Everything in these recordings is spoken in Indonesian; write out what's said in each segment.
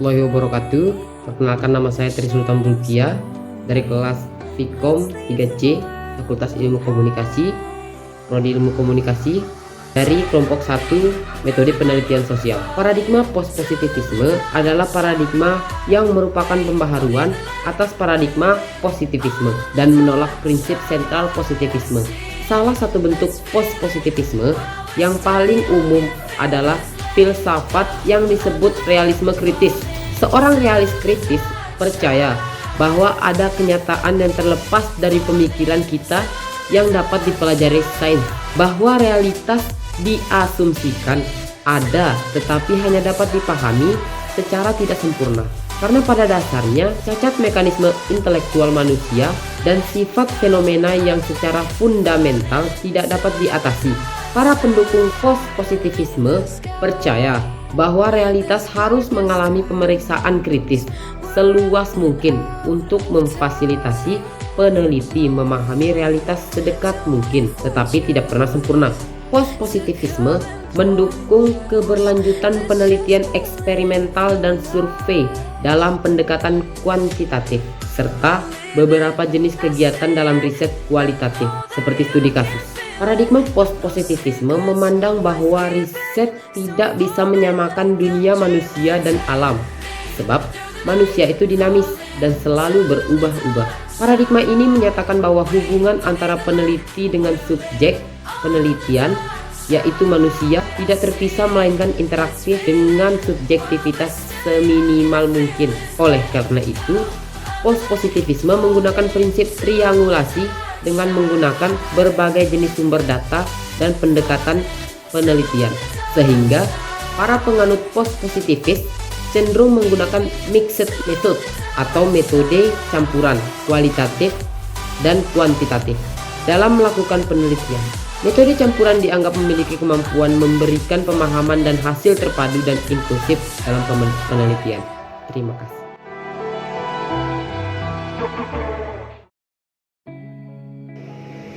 warahmatullahi wabarakatuh. Perkenalkan, nama saya Tri Sultan Bulkia dari kelas Fikom 3C Fakultas Ilmu Komunikasi, Prodi Ilmu Komunikasi, dari kelompok 1 Metode Penelitian Sosial. Paradigma post-positivisme adalah paradigma yang merupakan pembaharuan atas paradigma positivisme dan menolak prinsip sentral positivisme. Salah satu bentuk post-positivisme yang paling umum adalah filsafat yang disebut realisme kritis. Seorang realis kritis percaya bahwa ada kenyataan yang terlepas dari pemikiran kita yang dapat dipelajari sains, bahwa realitas diasumsikan ada tetapi hanya dapat dipahami secara tidak sempurna, karena pada dasarnya cacat mekanisme intelektual manusia dan sifat fenomena yang secara fundamental tidak dapat diatasi. Para pendukung post-positivisme percaya bahwa realitas harus mengalami pemeriksaan kritis seluas mungkin untuk memfasilitasi peneliti memahami realitas sedekat mungkin, tetapi tidak pernah sempurna. Post-positivisme mendukung keberlanjutan penelitian eksperimental dan survei dalam pendekatan kuantitatif, serta beberapa jenis kegiatan dalam riset kualitatif seperti studi kasus. Paradigma post-positivisme memandang bahwa riset tidak bisa menyamakan dunia manusia dan alam, sebab manusia itu dinamis dan selalu berubah-ubah. Paradigma ini menyatakan bahwa hubungan antara peneliti dengan subjek penelitian, yaitu manusia, tidak terpisah melainkan interaktif dengan subjektivitas seminimal mungkin. Oleh karena itu, post-positivisme menggunakan prinsip triangulasi dengan menggunakan berbagai jenis sumber data dan pendekatan penelitian, sehingga para penganut post-positivis cenderung menggunakan mixed method atau metode campuran kualitatif dan kuantitatif dalam melakukan penelitian. Metode campuran dianggap memiliki kemampuan memberikan pemahaman dan hasil terpadu dan inklusif dalam penelitian. Terima kasih.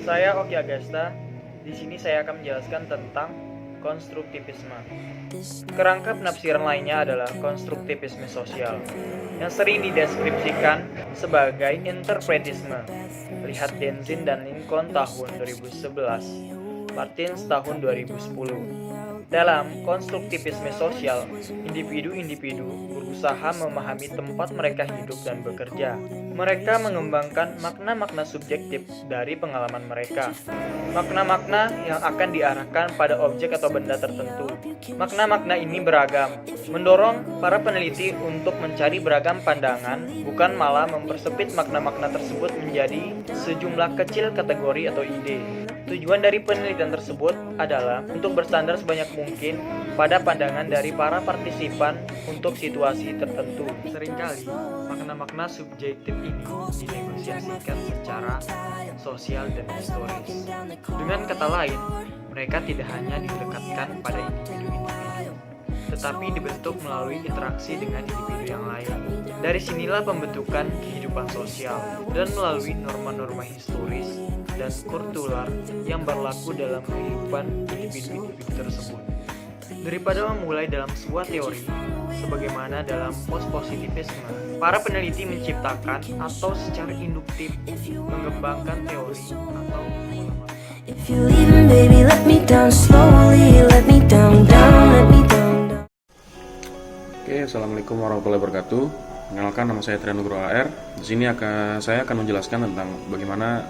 Saya Oki Agasta. Di sini saya akan menjelaskan tentang konstruktivisme. Kerangka penafsiran lainnya adalah konstruktivisme sosial, yang sering dideskripsikan sebagai interpretisme. Lihat Denzin dan Lincoln tahun 2011, Martins tahun 2010. Dalam konstruktivisme sosial, individu-individu berusaha memahami tempat mereka hidup dan bekerja. Mereka mengembangkan makna-makna subjektif dari pengalaman mereka. Makna-makna yang akan diarahkan pada objek atau benda tertentu. Makna-makna ini beragam, mendorong para peneliti untuk mencari beragam pandangan, bukan malah mempersempit makna-makna tersebut menjadi sejumlah kecil kategori atau ide. Tujuan dari penelitian tersebut adalah untuk bersandar sebanyak mungkin pada pandangan dari para partisipan untuk situasi tertentu. Seringkali, makna-makna subjektif ini dinegosiasikan secara sosial dan historis. Dengan kata lain, mereka tidak hanya dilekatkan pada individu-individu, tetapi dibentuk melalui interaksi dengan individu yang lain. Dari sinilah pembentukan kehidupan sosial dan melalui norma-norma historis dan kultural yang berlaku dalam kehidupan individu-individu tersebut. Daripada memulai dalam sebuah teori, sebagaimana dalam post-positivisme, para peneliti menciptakan atau secara induktif mengembangkan teori atau Oke, assalamualaikum warahmatullahi wabarakatuh. Perkenalkan, nama saya Trianugroho AR. Di sini saya akan menjelaskan tentang bagaimana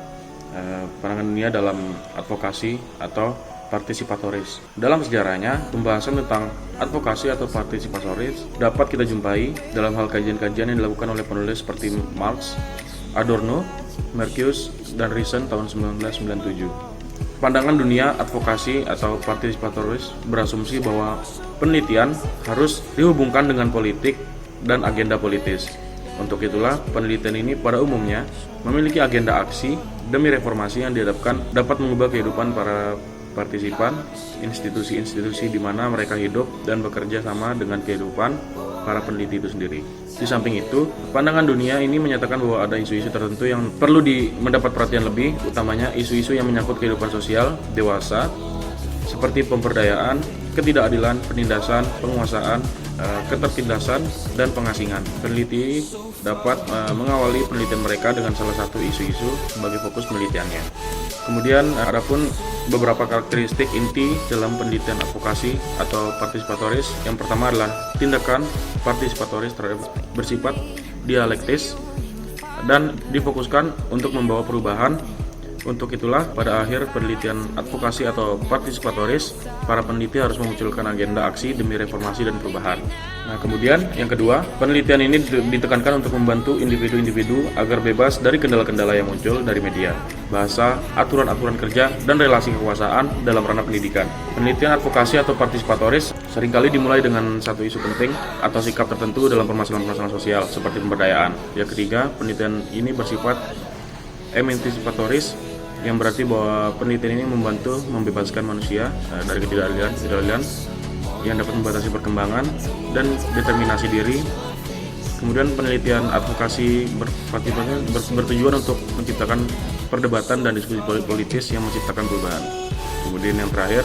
pandangan dunia dalam advokasi atau partisipatoris. Dalam sejarahnya, pembahasan tentang advokasi atau partisipatoris dapat kita jumpai dalam hal kajian-kajian yang dilakukan oleh penulis seperti Marx, Adorno, Marcuse, dan Risen tahun 1997. Pandangan dunia advokasi atau partisipatoris berasumsi bahwa penelitian harus dihubungkan dengan politik dan agenda politis. Untuk itulah, penelitian ini pada umumnya memiliki agenda aksi demi reformasi yang diharapkan dapat mengubah kehidupan para partisipan, institusi-institusi di mana mereka hidup dan bekerja sama dengan kehidupan para peneliti itu sendiri. Di samping itu, pandangan dunia ini menyatakan bahwa ada isu-isu tertentu yang perlu mendapat perhatian lebih, utamanya isu-isu yang menyangkut kehidupan sosial dewasa, seperti pemberdayaan, ketidakadilan, penindasan, penguasaan, ketertindasan, dan pengasingan. Peneliti dapat mengawali penelitian mereka dengan salah satu isu-isu sebagai fokus penelitiannya. Kemudian adapun beberapa karakteristik inti dalam penelitian advokasi atau partisipatoris. Yang pertama adalah tindakan partisipatoris bersifat dialektis dan difokuskan untuk membawa perubahan. Untuk itulah pada akhir penelitian advokasi atau partisipatoris, para peneliti harus memunculkan agenda aksi demi reformasi dan perubahan. Nah, kemudian yang kedua, penelitian ini ditekankan untuk membantu individu-individu agar bebas dari kendala-kendala yang muncul dari media, bahasa, aturan-aturan kerja, dan relasi kekuasaan dalam ranah pendidikan. Penelitian advokasi atau partisipatoris seringkali dimulai dengan satu isu penting atau sikap tertentu dalam permasalahan-permasalahan sosial seperti pemberdayaan. Yang ketiga, penelitian ini bersifat emansipatoris, yang berarti bahwa penelitian ini membantu membebaskan manusia dari ketidakadilan yang dapat membatasi perkembangan dan determinasi diri. Kemudian penelitian advokasi bertujuan untuk menciptakan perdebatan dan diskusi politis yang menciptakan perubahan. Kemudian yang terakhir,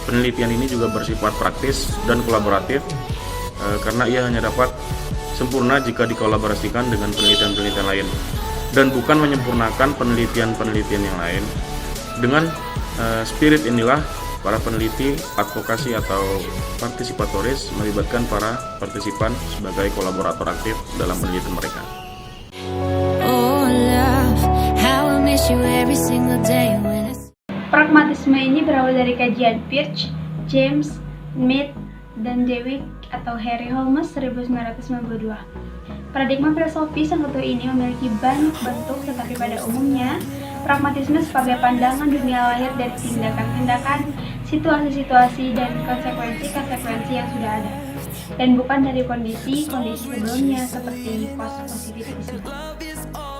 penelitian ini juga bersifat praktis dan kolaboratif karena ia hanya dapat sempurna jika dikolaborasikan dengan penelitian-penelitian lain, dan bukan menyempurnakan penelitian-penelitian yang lain. Dengan spirit inilah para peneliti advokasi atau partisipatoris melibatkan para partisipan sebagai kolaborator aktif dalam penelitian mereka. Pragmatisme ini berawal dari kajian Birch, James, Mead, dan Dweck atau Harry Holmes 1992. Paradigma filosofis yang satu ini memiliki banyak bentuk, tetapi pada umumnya pragmatisme sebagai pandangan dunia lahir dari tindakan-tindakan, situasi-situasi, dan konsekuensi-konsekuensi yang sudah ada, dan bukan dari kondisi-kondisi sebelumnya seperti post-positivisme.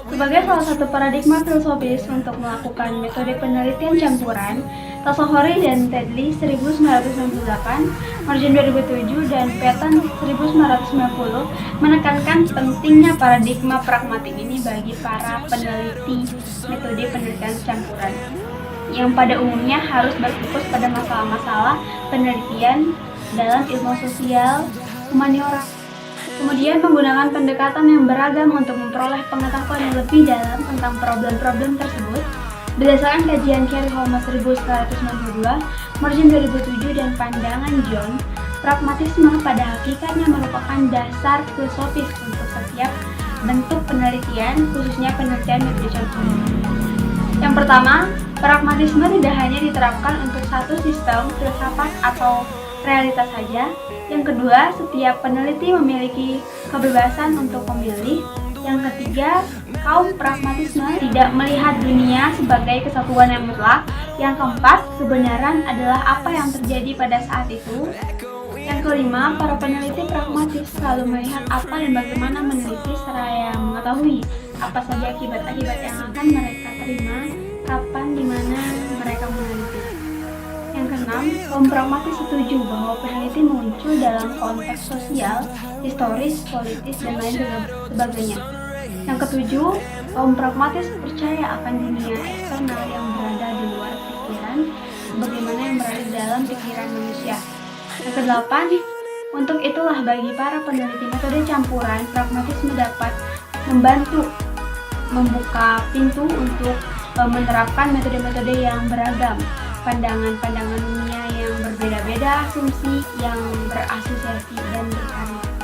Sebagai salah satu paradigma filosofis untuk melakukan metode penelitian campuran, Tassohori dan Tedley 1998, Morgan 2007, dan Patton 1990 menekankan pentingnya paradigma pragmatik ini bagi para peneliti metode penelitian campuran, yang pada umumnya harus berfokus pada masalah-masalah penelitian dalam ilmu sosial humaniora. Kemudian menggunakan pendekatan yang beragam untuk memperoleh pengetahuan yang lebih dalam tentang problem-problem tersebut. Berdasarkan kajian Harry Holmes 1992, Morgan 2007, dan pandangan John, pragmatisme pada hakikatnya merupakan dasar filosofis untuk setiap bentuk penelitian, khususnya penelitian metode campuran. Yang pertama, pragmatisme tidak hanya diterapkan untuk satu sistem filsafat atau realitas saja. Yang kedua, setiap peneliti memiliki kebebasan untuk memilih. Yang ketiga, kaum pragmatisme tidak melihat dunia sebagai kesatuan yang mutlak. Yang keempat, kebenaran adalah apa yang terjadi pada saat itu. Yang kelima, para peneliti pragmatis selalu melihat apa dan bagaimana meneliti seraya mengetahui apa saja akibat-akibat yang akan mereka terima, kapan, di mana mereka meneliti. Yang keenam, kaum pragmatis setuju bahwa peneliti muncul dalam konteks sosial, historis, politis, dan lain sebagainya. Yang ketujuh, kaum pragmatis percaya akan dunia eksternal yang berada di luar pikiran, sebagaimana yang berada di dalam pikiran manusia. Yang kedelapan, untuk itulah bagi para peneliti metode campuran, pragmatisme dapat membantu membuka pintu untuk menerapkan metode-metode yang beragam, pandangan-pandangan dunia yang berbeda-beda, asumsi yang berasosiasi dan berkarya.